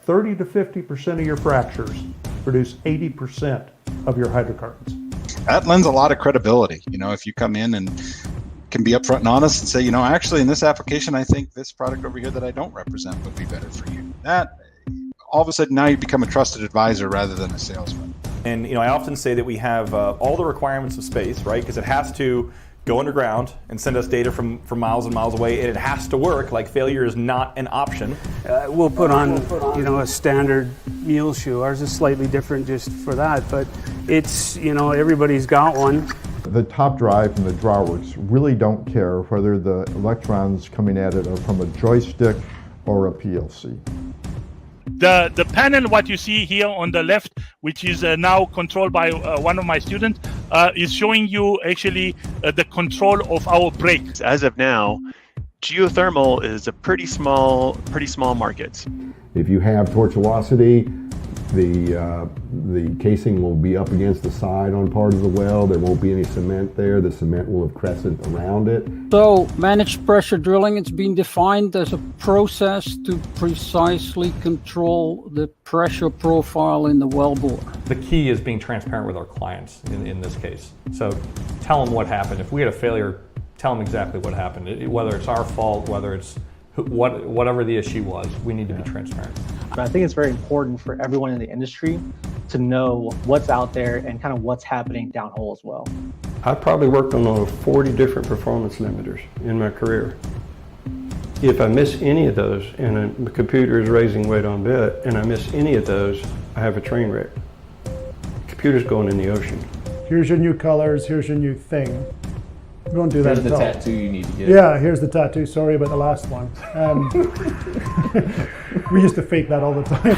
30 to 50% of your fractures produce 80% of your hydrocarbons. That lends a lot of credibility. If you come in and can be upfront and honest and say, actually in this application, I think this product over here that I don't represent would be better for you. That all of a sudden now you become a trusted advisor rather than a salesman. And I often say that we have all the requirements of space, right? Because it has to go underground and send us data from miles and miles away, and it has to work. Like, failure is not an option. We'll put on, a standard mule shoe. Ours is slightly different just for that, but it's, everybody's got one. The top drive and the drawworks really don't care whether the electrons coming at it are from a joystick or a PLC. The panel, what you see here on the left, which is now controlled by one of my students, is showing you actually the control of our brakes. As of now, geothermal is a pretty small market. If you have tortuosity, the casing will be up against the side on part of the well. There won't be any cement there. The cement will have crescent around it. So managed pressure drilling, it's been defined as a process to precisely control the pressure profile in the wellbore. The key is being transparent with our clients in this case. So tell them what happened. If we had a failure, tell them exactly what happened. Whether it's our fault, whether it's whatever the issue was, we need to be transparent. But I think it's very important for everyone in the industry to know what's out there and kind of what's happening downhole as well. I've probably worked on over 40 different performance limiters in my career. If I miss any of those and the computer is raising weight on bit and I miss any of those, I have a train wreck. The computer's going in the ocean. Here's your new colors, here's your new thing. We won't do that at all. Here's the tattoo you need to get. Yeah, here's the tattoo. Sorry about the last one. We used to fake that all the time.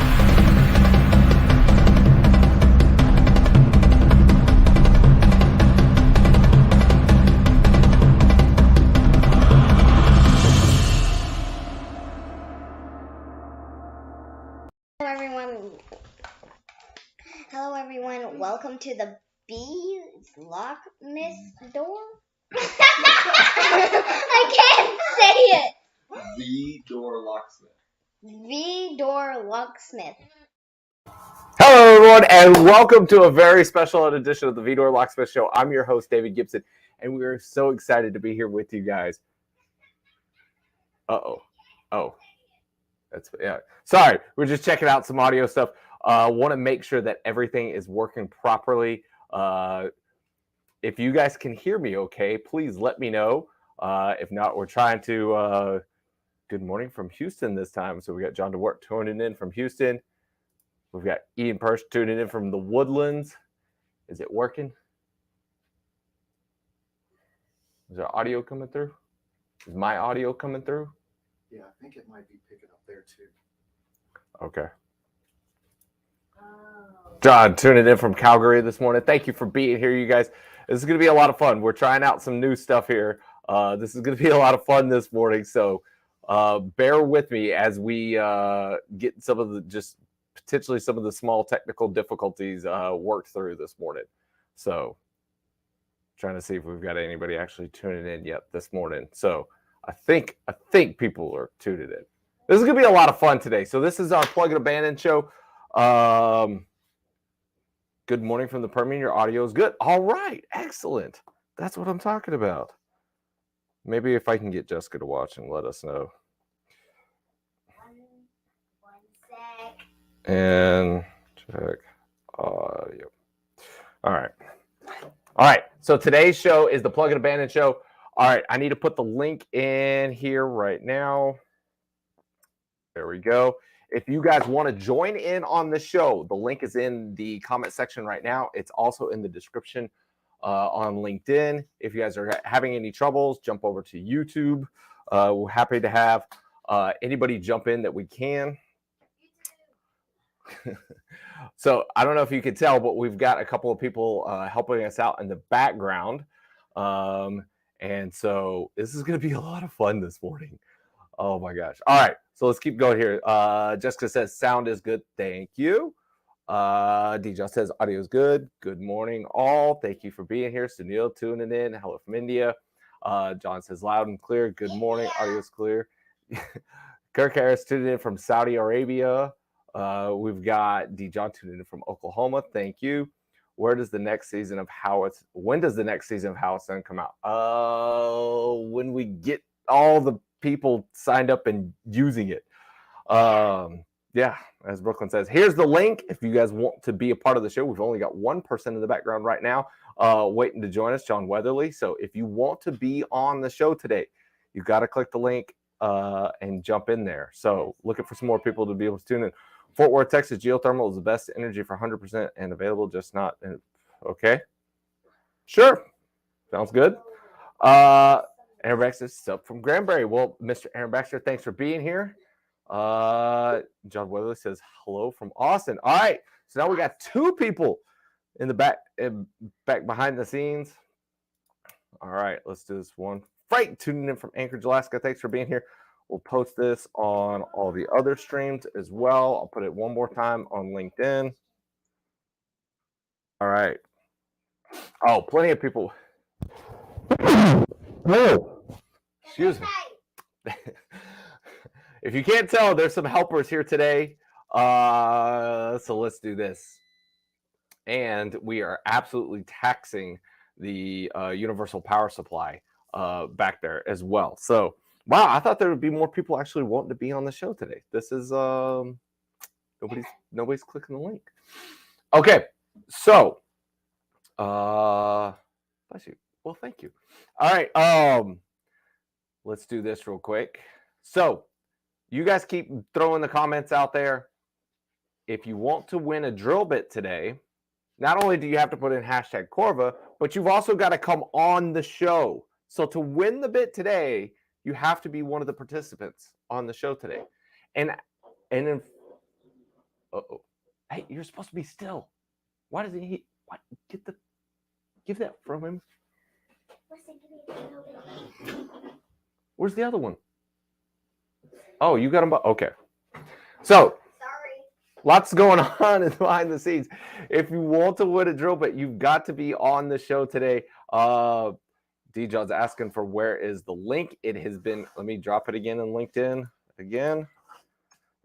Hello everyone. Welcome to the Locksmith door. I can't say it. V-Door Locksmith. V-Door Locksmith. Hello, everyone, and welcome to a very special edition of the V-Door Locksmith Show. I'm your host, David Gibson, and we are so excited to be here with you guys. Oh, yeah. Sorry, we're just checking out some audio stuff. Want to make sure that everything is working properly. If you guys can hear me okay, please let me know. If not, we're trying to... good morning from Houston this time. So we got John DeWart tuning in from Houston. We've got Ian Persh tuning in from the Woodlands. Is it working? Is there audio coming through? Is my audio coming through? Yeah, I think it might be picking up there too. Okay. John tuning in from Calgary this morning. Thank you for being here, you guys. This is going to be a lot of fun. We're trying out some new stuff here. This is going to be a lot of fun this morning. So bear with me as we get some of the potentially some of the small technical difficulties worked through this morning. So trying to see if we've got anybody actually tuning in yet this morning. So I think people are tuning in. This is going to be a lot of fun today. So this is our Plug and Abandon show. Good morning from the Permian. Your audio is good. All right. Excellent. That's what I'm talking about. Maybe if I can get Jessica to watch and let us know. One sec. And check audio. All right. So today's show is the Plug and Abandon show. All right. I need to put the link in here right now. There we go. If you guys want to join in on the show, the link is in the comment section right now. It's also in the description on LinkedIn. If you guys are having any troubles, jump over to YouTube. We're happy to have anybody jump in that we can. So I don't know if you can tell, but we've got a couple of people helping us out in the background. And so this is going to be a lot of fun this morning. Oh my gosh. All right. So let's keep going here. Jessica says sound is good. Thank you. DJ says audio is good. Good morning, all. Thank you for being here. Sunil tuning in. Hello from India. John says loud and clear. Good morning. Audio is clear. Kirk Harris tuning in from Saudi Arabia. We've got D. John tuning in from Oklahoma. Thank you. When does the next season of How It's Done come out? When we get all the people signed up and using it. Yeah, as Brooklyn says, here's the link. If you guys want to be a part of the show, we've only got one person in the background right now waiting to join us, John Weatherly. So if you want to be on the show today, you've got to click the link and jump in there. So looking for some more people to be able to tune in. Fort Worth, Texas, geothermal is the best energy for 100% and available, just not. Okay. Sure. Sounds good. Aaron Baxter, up from Granbury. Well, Mr. Aaron Baxter, thanks for being here. John Weatherly says hello from Austin. All right. So now we got two people in the back behind the scenes. All right. Let's do this one. Frank tuning in from Anchorage, Alaska. Thanks for being here. We'll post this on all the other streams as well. I'll put it one more time on LinkedIn. All right. Oh, plenty of people. Oh, excuse me. If you can't tell, there's some helpers here today. So let's do this. And we are absolutely taxing the universal power supply back there as well. So, wow, I thought there would be more people actually wanting to be on the show today. This is nobody's clicking the link. Okay, so bless you. Well, thank you. All right, let's do this real quick. So, you guys keep throwing the comments out there. If you want to win a drill bit today, not only do you have to put in hashtag Corva, but you've also got to come on the show. So to win the bit today, you have to be one of the participants on the show today. And then, hey, you're supposed to be still. Why doesn't he? What? Give that from him. Where's the other one? Oh, you got him. Okay. So, lots going on behind the scenes. If you want to win a drill bit, you've got to be on the show today. D-John's asking for where is the link. It has been, let me drop it again on LinkedIn. Again,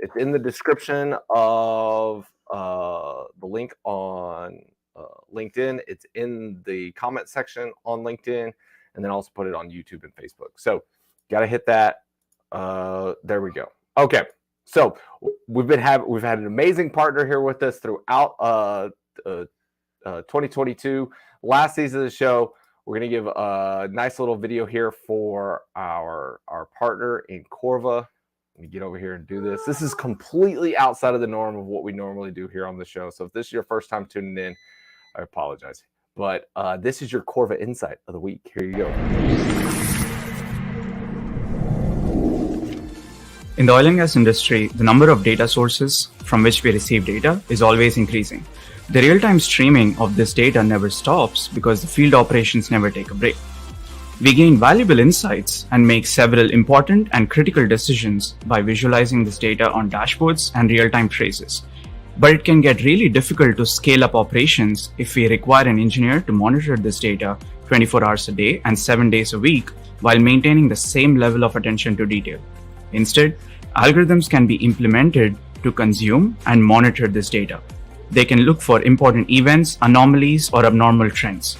it's in the description of the link on LinkedIn. It's in the comment section on LinkedIn, and then also put it on YouTube and Facebook. So, got to hit that. There we go. Okay. So we've had an amazing partner here with us throughout 2022. Last season of the show, we're going to give a nice little video here for our partner in Corva. Let me get over here and do this. This is completely outside of the norm of what we normally do here on the show. So if this is your first time tuning in, I apologize. But this is your Corva Insight of the week. Here you go. In the oil and gas industry, the number of data sources from which we receive data is always increasing. The real-time streaming of this data never stops because the field operations never take a break. We gain valuable insights and make several important and critical decisions by visualizing this data on dashboards and real-time traces. But it can get really difficult to scale up operations if we require an engineer to monitor this data 24 hours a day and 7 days a week while maintaining the same level of attention to detail. Instead, algorithms can be implemented to consume and monitor this data. They can look for important events, anomalies, or abnormal trends.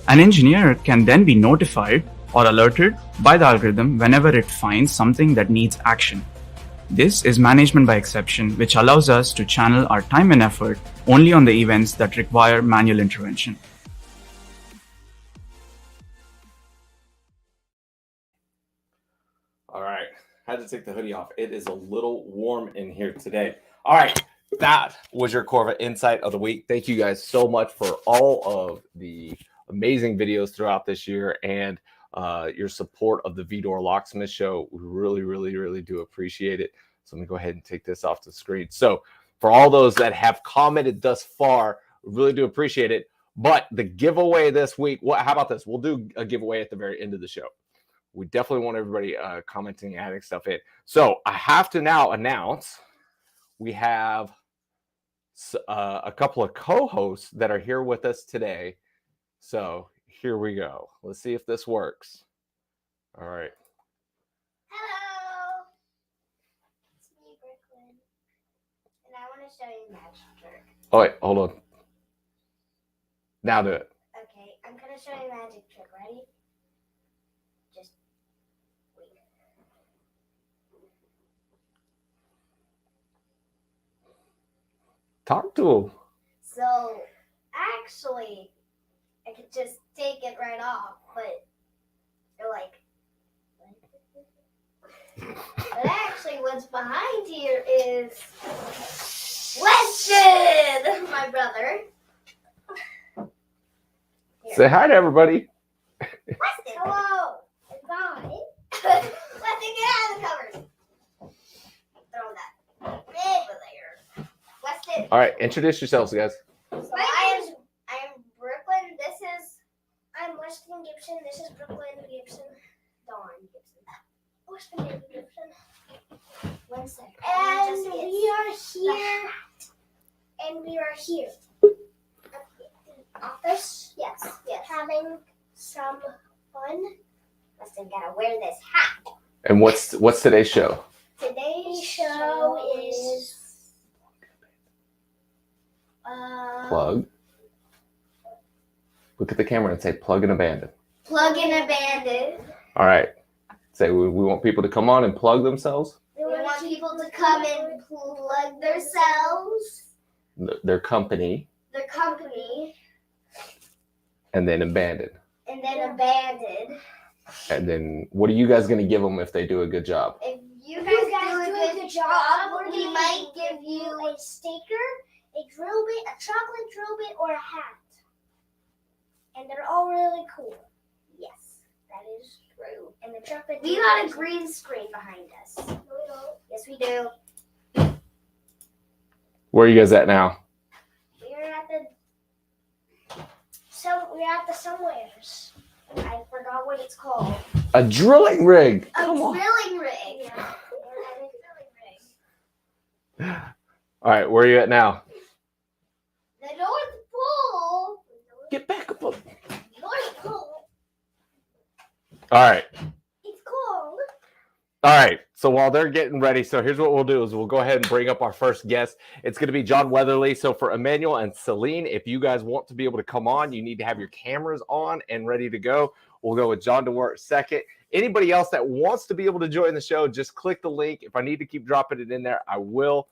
An engineer can then be notified or alerted by the algorithm whenever it finds something that needs action. This is management by exception, which allows us to channel our time and effort only on the events that require manual intervention. All right. Had to take the hoodie off. It is a little warm in here today. All right. That was your Corva Insight of the week. Thank you guys so much for all of the amazing videos throughout this year and your support of the Vidor Locksmith Show. We really, really, really do appreciate it. So let me go ahead and take this off the screen. So for all those that have commented thus far, we really do appreciate it. But the giveaway this week, how about this? We'll do a giveaway at the very end of the show. We definitely want everybody commenting, adding stuff in. So I have to now announce we have a couple of co-hosts that are here with us today. So here we go. Let's see if this works. All right. Hello. It's me, Brooklyn. And Oh wait, hold on. Now do it. Okay, I'm gonna show you a magic trick. Ready? Just wait. Talk to him. So, actually, I could just take it right off, but you're like. But actually, what's behind here is Weston, my brother. Here. Say hi to everybody. Weston, hello. It's on. Weston, get out of the covers. Throw that over there. Weston. All right, introduce yourselves, guys. So I am Brooklyn. I'm Weston Gibson. This is Brooklyn Gibson. Dawn Gibson. Weston Gibson. 1 second. And we are here. At the office. Yes. Having some fun. Weston gotta wear this hat. And what's today's show? Today's show is Plug. Look at the camera and say plug and abandon. Plug and abandon. All right. Say we want people to come on and plug themselves. We want people to come and plug themselves, Their company, their company, and then abandon. and then abandon. And then what are you guys going to give them if they do a good job? If you guys do a good job, we might give you a sticker, a drill bit, a chocolate drill bit, or a hat. And they're all really cool. Yes, that is true. And the chocolate. We got a green screen behind us. No, we don't. Yes, we do. Where are you guys at now? We're at the somewheres. I forgot what it's called. A drilling rig. A Come on. drilling rig. Yeah. A drilling rig. All right, where are you at now? The North Pole. Get back up. North Pole. All right. It's cold. All right. So while they're getting ready, so here's what we'll do is we'll go ahead and bring up our first guest. It's going to be John Weatherly. So for Emmanuel and Celine, if you guys want to be able to come on, you need to have your cameras on and ready to go. We'll go with John DeWart second. Anybody else that wants to be able to join the show, just click the link. If I need to keep dropping it in there, I will.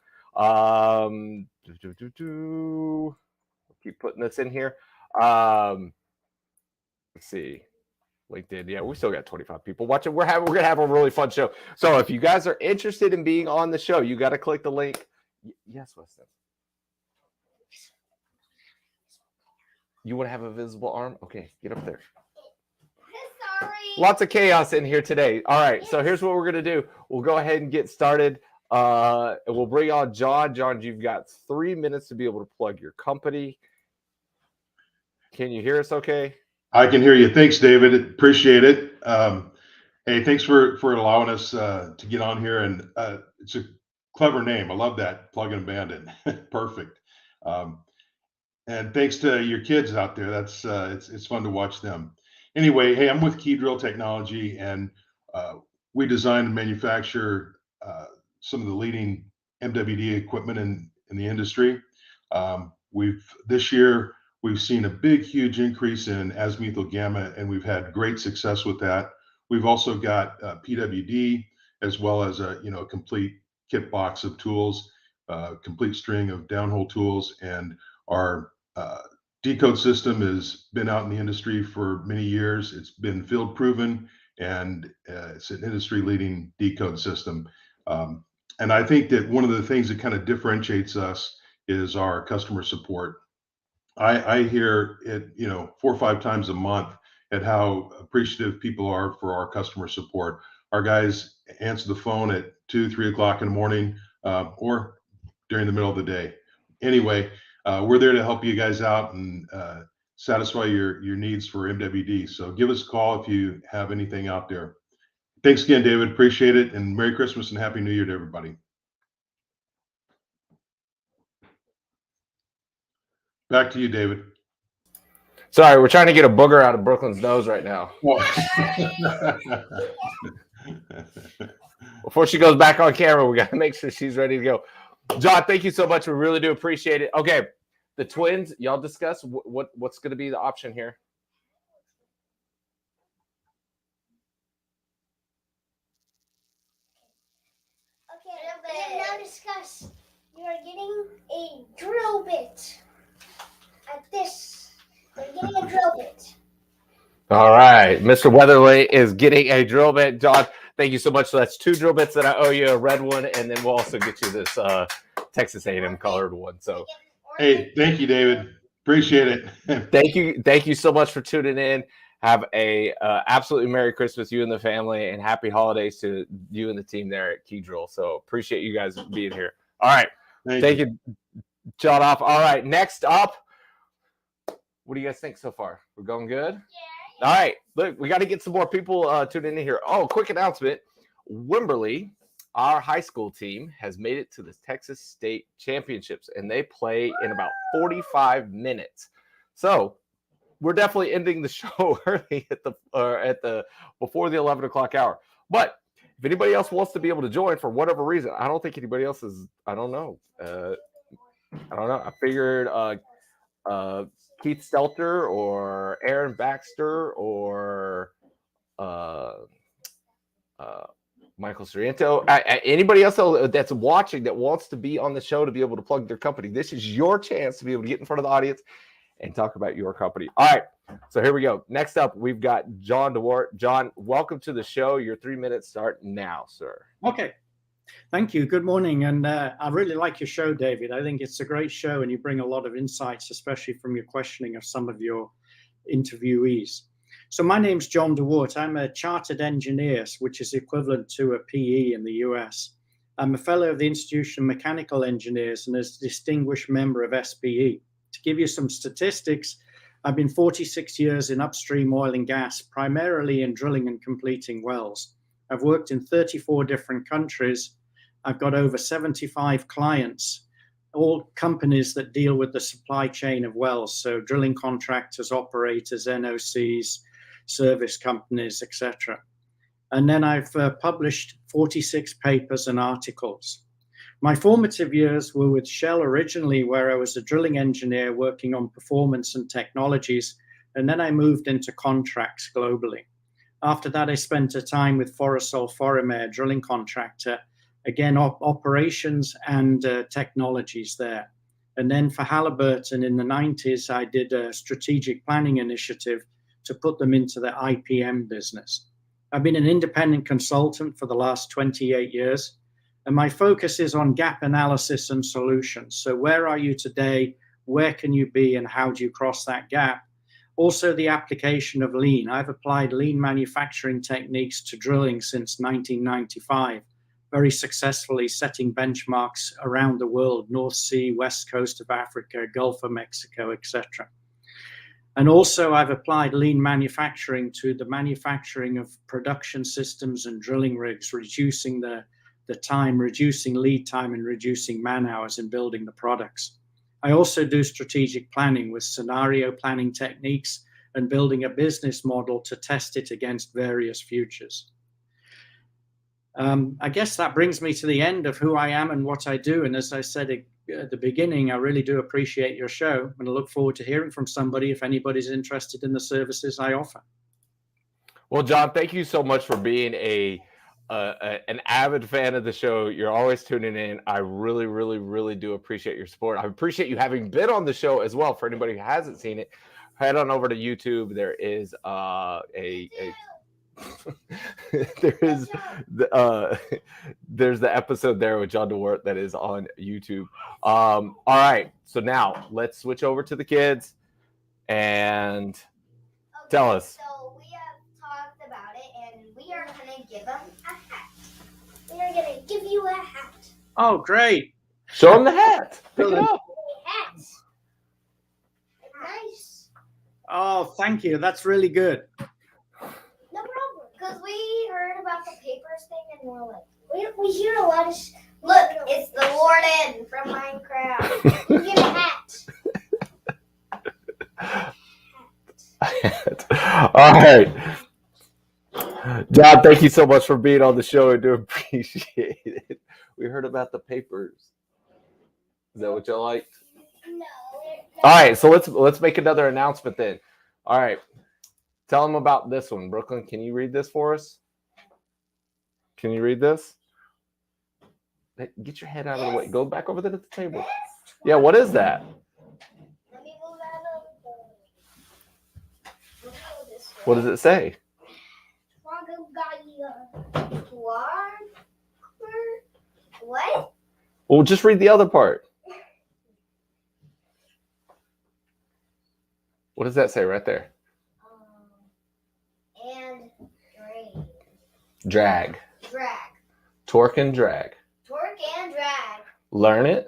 Keep putting this in here. Let's see. LinkedIn. Yeah, we still got 25 people watching. We're gonna have a really fun show. So if you guys are interested in being on the show, you got to click the link. Yes, Weston. You want to have a visible arm? Okay, get up there. Sorry. Lots of chaos in here today. All right, so here's what we're gonna do. We'll go ahead and get started. And we'll bring on John. John, you've got 3 minutes to be able to plug your company. Can you hear us okay? I can hear you. Thanks, David. Appreciate it. Hey, thanks for allowing us to get on here. And it's a clever name. I love that, Plug and Abandon. Perfect. And thanks to your kids out there. That's it's fun to watch them. Anyway, hey, I'm with Key Drill Technology, and we design and manufacture some of the leading MWD equipment in the industry. This year we've seen a big, huge increase in azimuthal gamma, and we've had great success with that. We've also got PWD, as well as a complete kit box of tools, complete string of downhole tools, and our decode system has been out in the industry for many years. It's been field proven, and it's an industry leading decode system. And I think that one of the things that kind of differentiates us is our customer support. I hear it, 4 or 5 times a month at how appreciative people are for our customer support. Our guys answer the phone at 2, 3 o'clock in the morning, or during the middle of the day. Anyway, we're there to help you guys out and satisfy your needs for MWD. So give us a call if you have anything out there. Thanks again, David. Appreciate it. And Merry Christmas and Happy New Year to everybody. Back to you, David. Sorry, we're trying to get a booger out of Brooklyn's nose right now. Before she goes back on camera, we got to make sure she's ready to go. John, thank you so much. We really do appreciate it. Okay, the twins, y'all discuss what's going to be the option here. Okay, we have now discussed. You are getting a drill bit. Like this. You're getting a drill bit. All right, Mr. Weatherly is getting a drill bit. John, thank you so much. So that's 2 drill bits that I owe you, a red one, and then we'll also get you this Texas A&M colored one. So, Hey, thank you, David. Appreciate it. thank you so much for tuning in. Have a absolutely Merry Christmas, you and the family, and Happy Holidays to you and the team there at Key Drill. So appreciate you guys being here. All right, thank you, John. Off. All right, next up, what do you guys think so far? We're going good. Yeah. All right, look, we got to get some more people tuning in here. Oh, quick announcement: Wimberley, our high school team, has made it to the Texas State Championships, and they play in about 45 minutes. So we're definitely ending the show early at the before the 11 o'clock hour. But if anybody else wants to be able to join for whatever reason, I don't think anybody else is. I don't know. I figured Keith Stelter or Aaron Baxter or Michael Sorrento. Anybody else that's watching that wants to be on the show to be able to plug their company, this is your chance to be able to get in front of the audience and talk about your company. All right, so here we go. Next up, we've got John DeWart. John, welcome to the show. Your 3 minutes start now, sir. Okay. Thank you. Good morning. And I really like your show, David. I think it's a great show, and you bring a lot of insights, especially from your questioning of some of your interviewees. So my name's John DeWart. I'm a chartered engineer, which is equivalent to a PE in the US. I'm a fellow of the Institution of Mechanical Engineers and a distinguished member of SPE. To give you some statistics, I've been 46 years in upstream oil and gas, primarily in drilling and completing wells. I've worked in 34 different countries. I've got over 75 clients, all companies that deal with the supply chain of wells, so drilling contractors, operators, NOCs, service companies, etc. And then I've published 46 papers and articles. My formative years were with Shell originally, where I was a drilling engineer working on performance and technologies, and then I moved into contracts globally. After that, I spent a time with Forosol Forimer, drilling contractor, again, operations and technologies there. And then for Halliburton in the 90s, I did a strategic planning initiative to put them into the IPM business. I've been an independent consultant for the last 28 years, and my focus is on gap analysis and solutions. So where are you today? Where can you be? And how do you cross that gap? Also, the application of lean. I've applied lean manufacturing techniques to drilling since 1995, very successfully setting benchmarks around the world, North Sea, West Coast of Africa, Gulf of Mexico, etc. And also, I've applied lean manufacturing to the manufacturing of production systems and drilling rigs, reducing the time, reducing lead time, and reducing man hours in building the products. I also do strategic planning with scenario planning techniques and building a business model to test it against various futures. I guess that brings me to the end of who I am and what I do. And as I said at the beginning, I really do appreciate your show, and I look forward to hearing from somebody if anybody's interested in the services I offer. Well, John, thank you so much for being an avid fan of the show. You're always tuning in. I really, really, really do appreciate your support. I appreciate you having been on the show as well. For anybody who hasn't seen it, head on over to YouTube. There is there's the episode there with John DeWart that is on YouTube. All right, so now let's switch over to the kids and tell us. So we have talked about it, and we are going to give them a hat. We are going to give you a hat. Oh, great. Show them the hat. Pick it up. Hat. Nice. Oh, thank you. That's really good. No problem. Because we heard about the papers thing, and we're like, we hear a lot of look, it's the Warden from Minecraft. You get a hat. All right. John, thank you so much for being on the show. I do appreciate it. We heard about the papers. Is that what you liked? No. All right, so let's make another announcement then. All right, tell them about this one, Brooklyn. Can you read this for us? Can you read this? Hey, get your head out of the way. Go back over there to the table. Yeah, what is that? Let me move out of this way. What does it say? What? Well, just read the other part. What does that say right there? And Drag. drag. Torque and drag. Torque and drag. Learn it.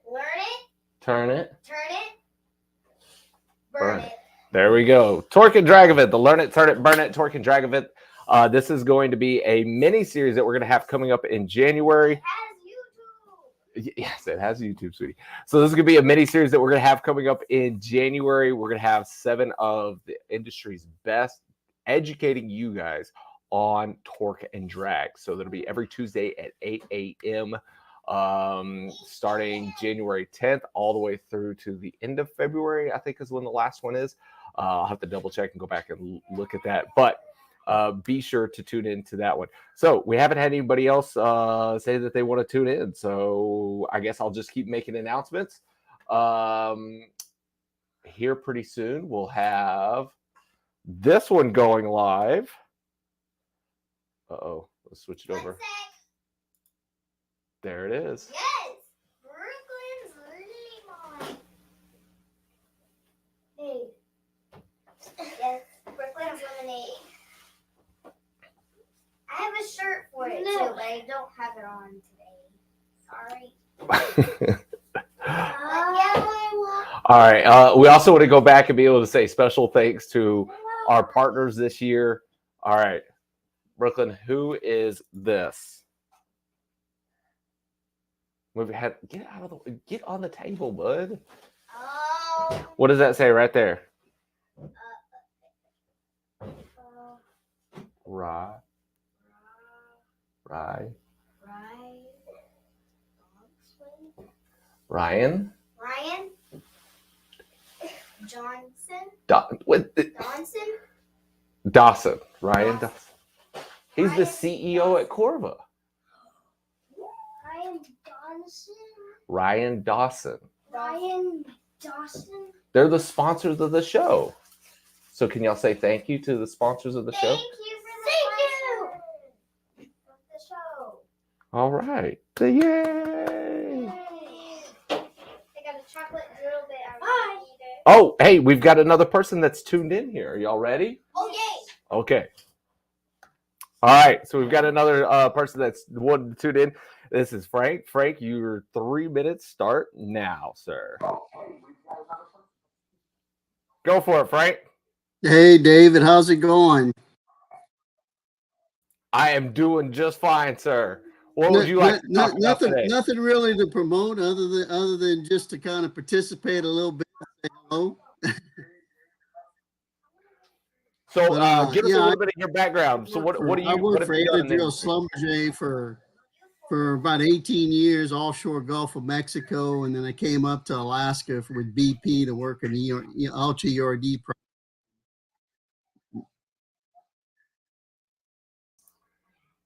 Learn it. Turn it. Turn it. Burn it. There we go. Torque and drag of it. The learn it, turn it, burn it, torque and drag of it. This is going to be a mini series that we're going to have coming up in January. Yes, it has YouTube, sweetie. So this is going to be a mini series that we're going to have coming up in January. We're going to have 7 of the industry's best educating you guys on torque and drag. So that'll be every Tuesday at 8 a.m. Starting January 10th all the way through to the end of February, I think is when the last one is. I'll have to double check and go back and look at that. But be sure to tune into that one. So we haven't had anybody else say that they want to tune in. So I guess I'll just keep making announcements. Here pretty soon we'll have this one going live. Uh-oh, let's switch it over. There it is. Yes, Brooklyn's lemonade. Hey. Yes, Brooklyn's lemonade. I have a shirt for it too, but I don't have it on today. Sorry. All right. We also want to go back and be able to say special thanks to our partners this year. All right, Brooklyn, who is this? Move your head. Get out of the way. Get on the table, bud. What does that say right there? Ryan. Ryan Johnson. Dawson. Ryan Dawson. He's the CEO at Corva. Ryan Dawson. They're the sponsors of the show. So can y'all say thank you to the sponsors of the show? Thank you for the show. All right. Yay. I got a chocolate drill bit. Oh, hey, we've got another person that's tuned in here. Are y'all ready? Oh, yay. Okay. All right. So we've got another person that's wanted to tune in. This is Frank. Frank, your 3 minutes start now, sir. Go for it, Frank. Hey, David, how's it going? I am doing just fine, sir. What would you like to talk about today? Nothing really to promote other than just to kind of participate a little bit. Say hello. So give us a little bit of your background. So what do you? I worked for Adriel Schlumberger for about 18 years, offshore Gulf of Mexico, and then I came up to Alaska with BP to work in the Ultra ERD.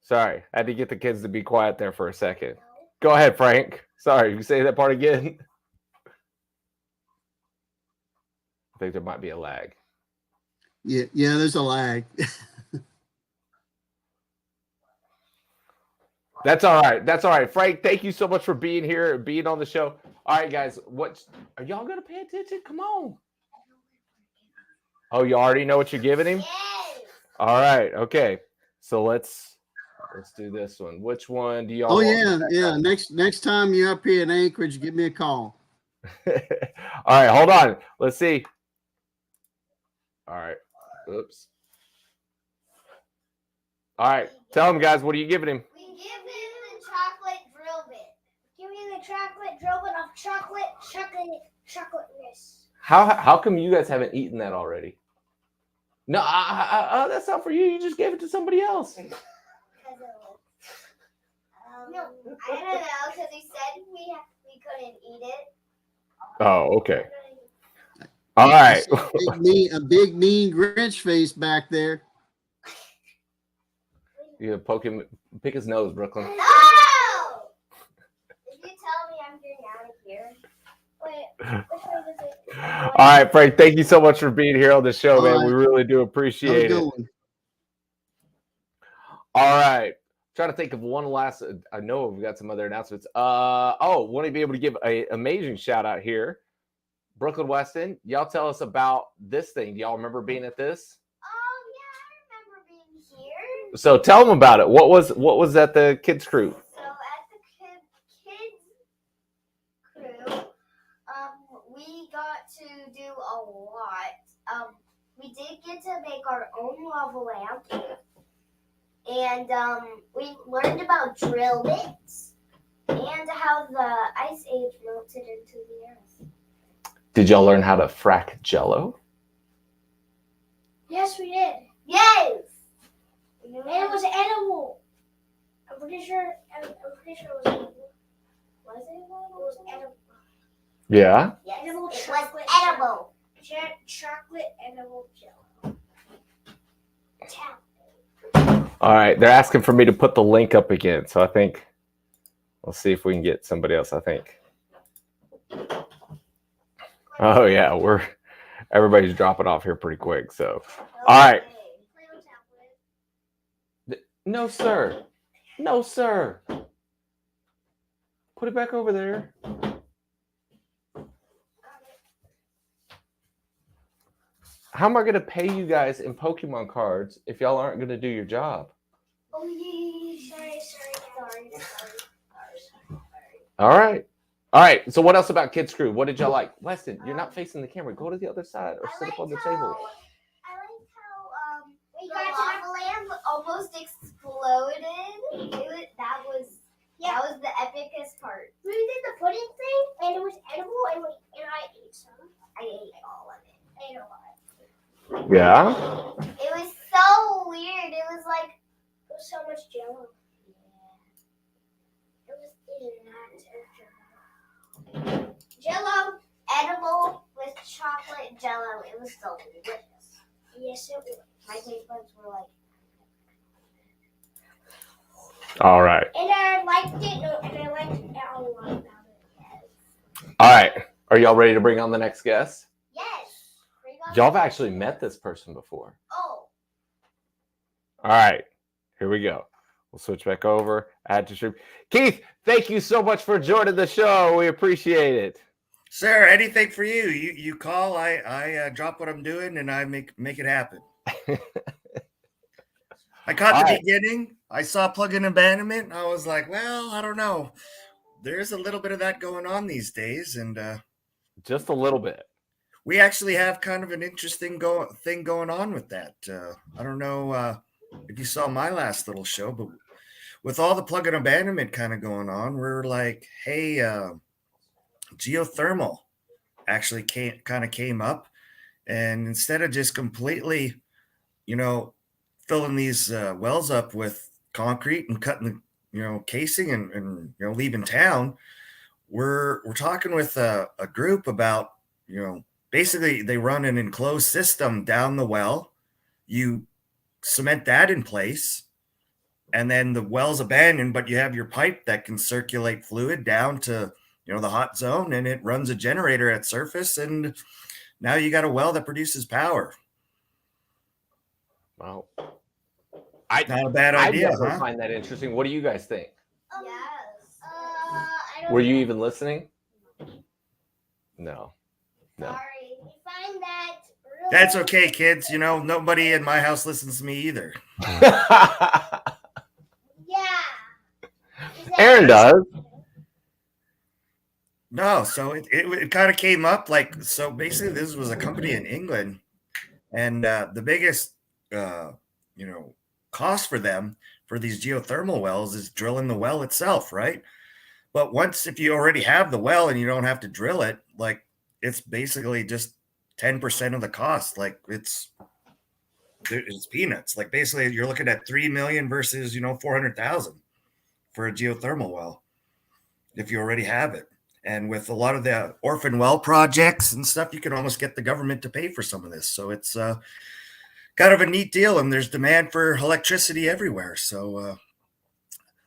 Sorry, I had to get the kids to be quiet there for a second. Go ahead, Frank. Sorry, you say that part again. I think there might be a lag. Yeah, there's a lag. That's all right. That's all right. Frank, thank you so much for being here and being on the show. All right, guys, what are y'all gonna pay attention? Come on. Oh, you already know what you're giving him? Yes. All right, okay. So let's do this one. Which one do y'all want? Yeah. Next time you're up here in Anchorage, give me a call. All right, hold on. Let's see. All right. Oops. All right. Tell him, guys, what are you giving him? We give him the chocolate drill bit. Give me the chocolate drill bit of chocolateness. How come you guys haven't eaten that already? No, that's not for you. You just gave it to somebody else. No, I don't know, because he said we couldn't eat it. Oh, okay. All right. A big mean Grinch face back there. You gonna poke him, pick his nose, Brooklyn. No! Did you tell me I'm getting out of here? Wait, which way does it? All right, Frank. Thank you so much for being here on the show, All man. right. We really do appreciate it. All right. Trying to think of one last. I know we've got some other announcements. Want to be able to give an amazing shout out here. Brooklyn Weston, y'all tell us about this thing. Do y'all remember being at this? Yeah, I remember being here. So tell them about it. What was at the kids crew? So at the kids crew, we got to do a lot. We did get to make our own lava lamp, and we learned about drill bits and how the ice age melted into the earth. Did y'all learn how to frack jello? Yes, we did. Yes. And it was edible. I'm pretty sure it was edible. Was it? It was edible. Yeah. Yes, edible chocolate. Edible. Chocolate edible jello. All right. They're asking for me to put the link up again. So I think we'll see if we can get somebody else, I think. Oh yeah, everybody's dropping off here pretty quick. So, all right. No, sir. No, sir. Put it back over there. How am I going to pay you guys in Pokemon cards if y'all aren't going to do your job? Oh yeah, sorry. All right. All right. So what else about Kids Crew? What did y'all like? Weston, you're not facing the camera. Go to the other side or sit up on the table. I liked how we got lava lamp almost exploded. That was the epicest part. We did the pudding thing, and it was edible, and I ate some. I ate all of it. I ate a lot. Yeah. It was so weird. It was so much jello. Yeah. It was Jello, edible with chocolate jello. It was delicious. Yes, it was. My taste buds were like. All right. And I liked it, and I liked it a lot about it. Yes. All right. Are y'all ready to bring on the next guest? Yes. Y'all have actually met this person before. Oh. All right. Here we go. We'll switch back over. Add to stream. Keith, thank you so much for joining the show. We appreciate it. Sir, anything for you. You call, I drop what I'm doing, and I make it happen. I caught the beginning. I saw plug-in abandonment, and I was like, well, I don't know. There's a little bit of that going on these days, and just a little bit. We actually have kind of an interesting thing going on with that. I don't know if you saw my last little show, but with all the plug-in abandonment kind of going on, we're like, hey, geothermal actually came up, and instead of just completely, filling these wells up with concrete and cutting the casing and leaving town, we're talking with a group about basically they run an enclosed system down the well. You cement that in place, and then the well's abandoned, but you have your pipe that can circulate fluid down to the hot zone, and it runs a generator at surface, and now you got a well that produces power. Wow. Not a bad idea, I never huh? find that interesting. What do you guys think? Yes. I don't Were you even listening? No. Sorry. We find that really That's okay, kids. Nobody in my house listens to me either. Yeah. Aaron does. No, so it kind of came up so basically this was a company in England, and the biggest cost for them for these geothermal wells is drilling the well itself, right? But if you already have the well and you don't have to drill it, it's basically just 10% of the cost. It's peanuts. Basically you're looking at 3 million versus 400,000 for a geothermal well if you already have it. And with a lot of the orphan well projects and stuff, you can almost get the government to pay for some of this. So it's kind of a neat deal, and there's demand for electricity everywhere. So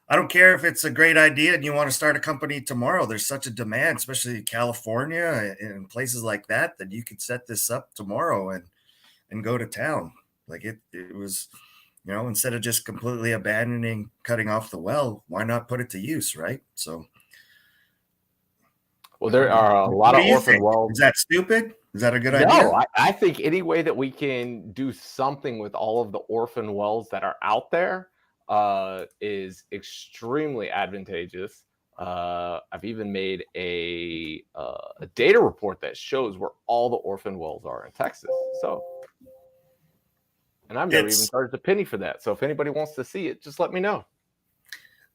I don't care if it's a great idea and you want to start a company tomorrow. There's such a demand, especially in California and places like that, that you could set this up tomorrow and go to town. Like it was, you know, instead of just completely abandoning cutting off the well, why not put it to use, right? So, well, there are a lot of orphan wells. Is that stupid? Is that a good idea? No, I think any way that we can do something with all of the orphan wells that are out there is extremely advantageous. I've even made a data report that shows where all the orphan wells are in Texas. So, and I've never even charged a penny for that. So if anybody wants to see it, just let me know.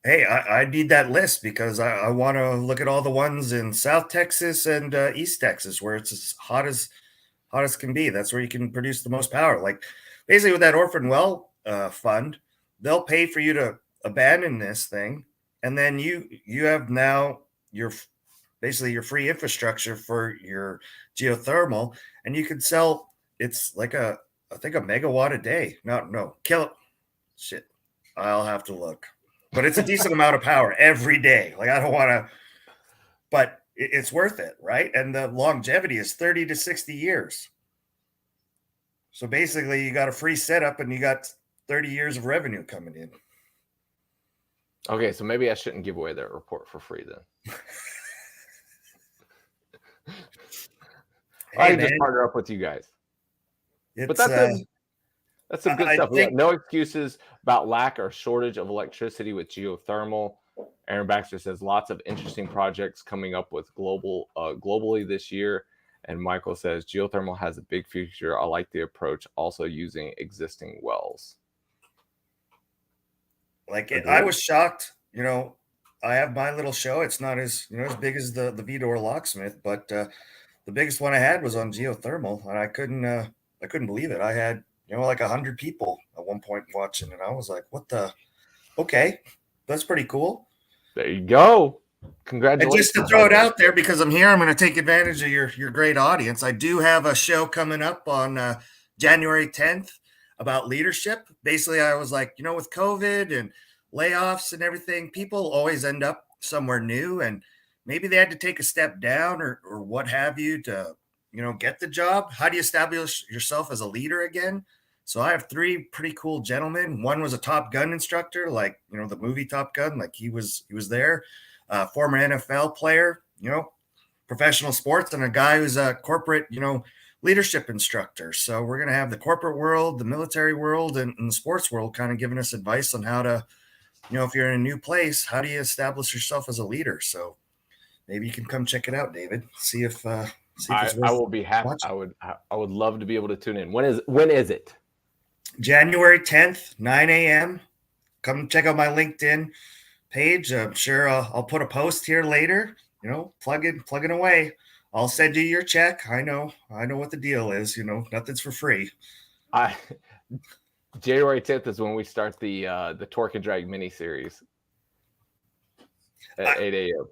Hey, I need that list because I want to look at all the ones in South Texas and East Texas where it's as hot as can be. That's where you can produce the most power. Like basically with that orphan well fund, they'll pay for you to abandon this thing, and then you have now your free infrastructure for your geothermal, and you can sell. It's like I think a megawatt a day. No, shit. I'll have to look, but it's a decent amount of power every day. Like I don't want to, but it's worth it, right? And the longevity is 30 to 60 years. So basically, you got a free setup, and you got 30 years of revenue coming in. Okay, so maybe I shouldn't give away that report for free then. I just partner up with you guys. But that's some good stuff. We got no excuses about lack or shortage of electricity with geothermal. Aaron Baxter says lots of interesting projects coming up with globally this year. And Michael says geothermal has a big future. I like the approach, also using existing wells. I was shocked. You know, I have my little show. It's not as as big as the V-Door Locksmith, but the biggest one I had was on geothermal, and I couldn't believe it. I had like 100 people at one point watching, and I was like, "What the? Okay, that's pretty cool." There you go. Congratulations. And just to throw it out there, because I'm here, I'm going to take advantage of your great audience. I do have a show coming up on January 10th about leadership. Basically, I was like, with COVID and layoffs and everything, people always end up somewhere new, and maybe they had to take a step down or what have you to, get the job. How do you establish yourself as a leader again? So I have 3 pretty cool gentlemen. One was a Top Gun instructor, like, the movie Top Gun, like he was there. Former NFL player, professional sports, and a guy who's a corporate, leadership instructor. So we're going to have the corporate world, the military world, and the sports world kind of giving us advice on how to, if you're in a new place, how do you establish yourself as a leader? So maybe you can come check it out, David. See if I will be happy. Watching. I would love to be able to tune in. When is it? January 10th, 9 a.m. Come check out my LinkedIn page. I'm sure I'll put a post here later. Plug it away. I'll send you your check. I know what the deal is. Nothing's for free. January 10th is when we start the Torque and Drag mini series at 8 a.m.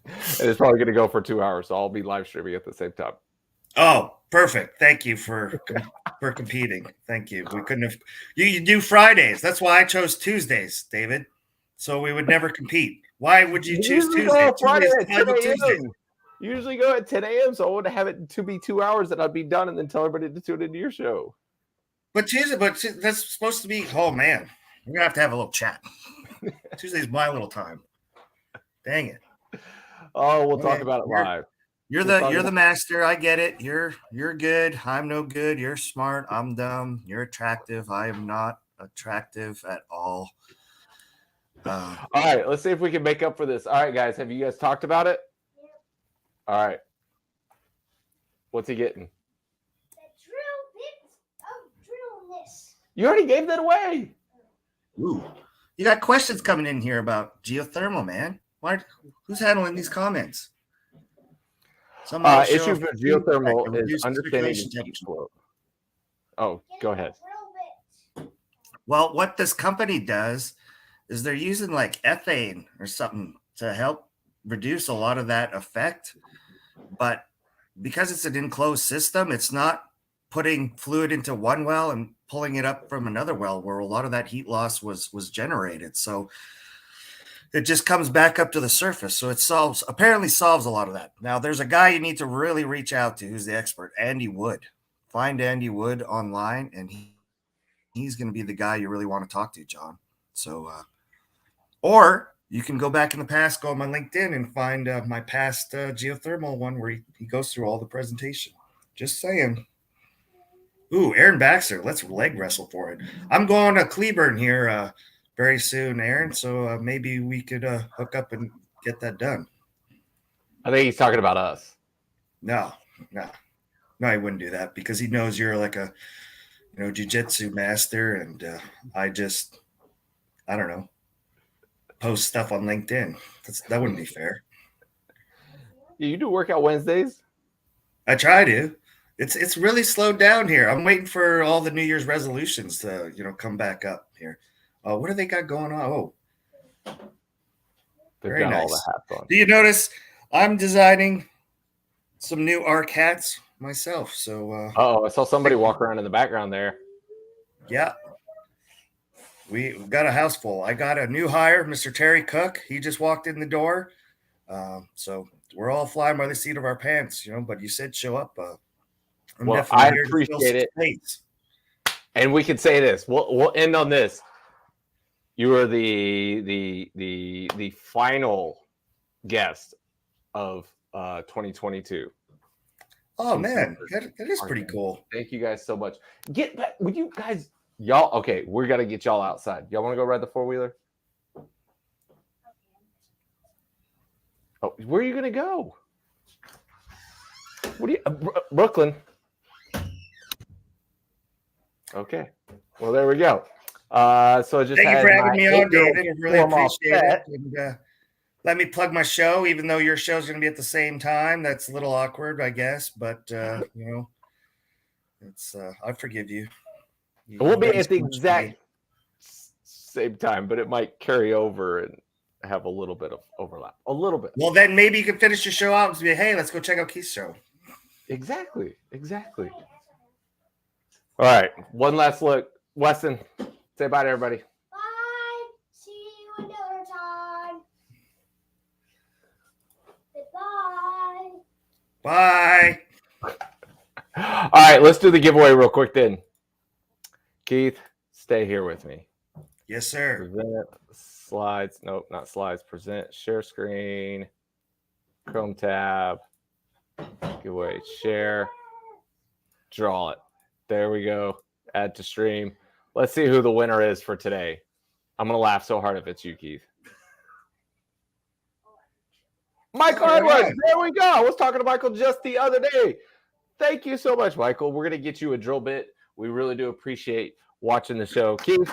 And it's probably going to go for 2 hours, so I'll be live streaming at the same time. Oh, perfect. Thank you for competing. Thank you. We couldn't have. You do Fridays. That's why I chose Tuesdays, David. So we would never compete. Why would you choose Tuesday? Usually go at 10 a.m. So I want to have it to be 2 hours, and I'd be done, and then tell everybody to tune into your show. But that's supposed to be. Oh man, we're gonna have a little chat. Tuesday's my little time. Dang it. Oh, we'll talk about it live. You're the master. I get it. You're good. I'm no good. You're smart. I'm dumb. You're attractive. I am not attractive at all. All right, let's see if we can make up for this. All right, guys, have you guys talked about it? All right. What's he getting? The drill bit of drillness. You already gave that away. Ooh. You got questions coming in here about geothermal, man. Who's handling these comments? Issue for geothermal is understanding the heat flow. Oh, go ahead. Well, what this company does is they're using like ethane or something to help reduce a lot of that effect. But because it's an enclosed system, it's not putting fluid into one well and pulling it up from another well where a lot of that heat loss was generated. So it just comes back up to the surface. So it apparently solves a lot of that. Now, there's a guy you need to really reach out to who's the expert, Andy Wood. Find Andy Wood online, and he's going to be the guy you really want to talk to, John. So, or you can go back in the past, go on my LinkedIn and find my past geothermal one where he goes through all the presentation. Just saying. Ooh, Aaron Baxter, let's leg wrestle for it. I'm going to Cleburne here very soon, Aaron. So maybe we could hook up and get that done. I think he's talking about us. No, he wouldn't do that because he knows you're like a, jiu-jitsu master, and I don't know, post stuff on LinkedIn. That wouldn't be fair. You do workout Wednesdays? I try to. It's really slowed down here. I'm waiting for all the New Year's resolutions to, come back up here. What do they got going on? Oh, they've very got nice. all the hats on. Do you notice I'm designing some new ARC hats myself? So, I saw somebody walk around in the background there. Yeah. We've got a house full. I got a new hire, Mr. Terry Cook. He just walked in the door. So we're all flying by the seat of our pants, but you said show up. Well, I appreciate it. Space. And we can say this. We'll end on this. You are the final guest of 2022. Oh man, that is pretty cool. Thank you guys so much. Get back. Would you guys, y'all? Okay, we got to get y'all outside. Y'all want to go ride the 4-wheeler? Oh, where are you gonna go? What do you, Brooklyn? Okay. Well, there we go. So I just thank you for having me on, April David. I really appreciate it. And, let me plug my show, even though your show's going to be at the same time. That's a little awkward, I guess, but it's I forgive you. It won't be at the exact same time, but it might carry over and have a little bit of overlap. A little bit. Well, then maybe you can finish your show out and say, hey, let's go check out Keith's show. Exactly. All right. One last look. Weston, say bye to everybody. Bye. See you another time. Goodbye. Bye. All right. Let's do the giveaway real quick then. Keith, stay here with me. Yes, sir. Present slides. Nope, not slides. Present. Share screen. Chrome tab. Giveaway. Share. Draw it. There we go. Add to stream. Let's see who the winner is for today. I'm going to laugh so hard if it's you, Keith. Michael Edwards. There we go. I was talking to Michael just the other day. Thank you so much, Michael. We're going to get you a drill bit. We really do appreciate watching the show. Keith,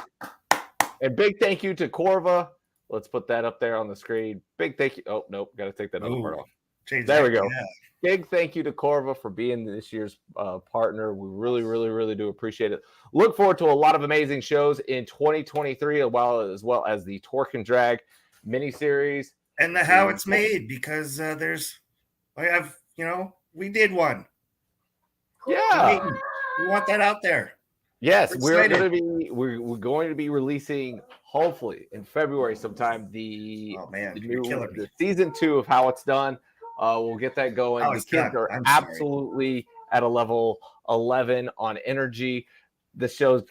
and big thank you to Corva. Let's put that up there on the screen. Big thank you. Oh, nope. Got to take that other part off. There we go. Yeah. Big thank you to Corva for being this year's partner. We really, really, really do appreciate it. Look forward to a lot of amazing shows in 2023, as well as the Torque and Drag mini-series. And the how it's made, because we did one. Yeah. We want that out there. Yes, we're going to be releasing, hopefully in February sometime, the season 2 of How It's Done. We'll get that going. The kids are absolutely at a level 11 on energy. The shows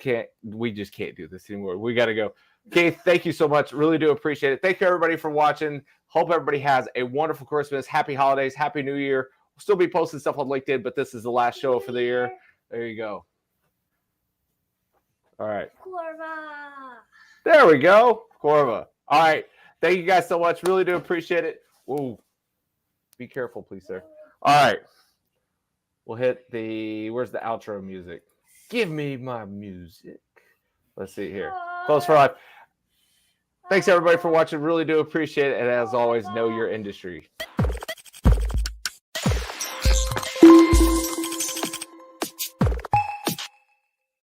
we just can't do this anymore. We got to go. Keith, thank you so much. Really do appreciate it. Thank you, everybody, for watching. Hope everybody has a wonderful Christmas. Happy holidays. Happy New Year. We'll still be posting stuff on LinkedIn, but this is the last show for the year. There you go. All right. Corva. There we go. Corva. All right. Thank you guys so much. Really do appreciate it. Whoa. Be careful, please, sir. All right. We'll hit where's the outro music? Give me my music. Let's see here. Close for life. Thanks, everybody, for watching. Really do appreciate it. And as always, know your industry.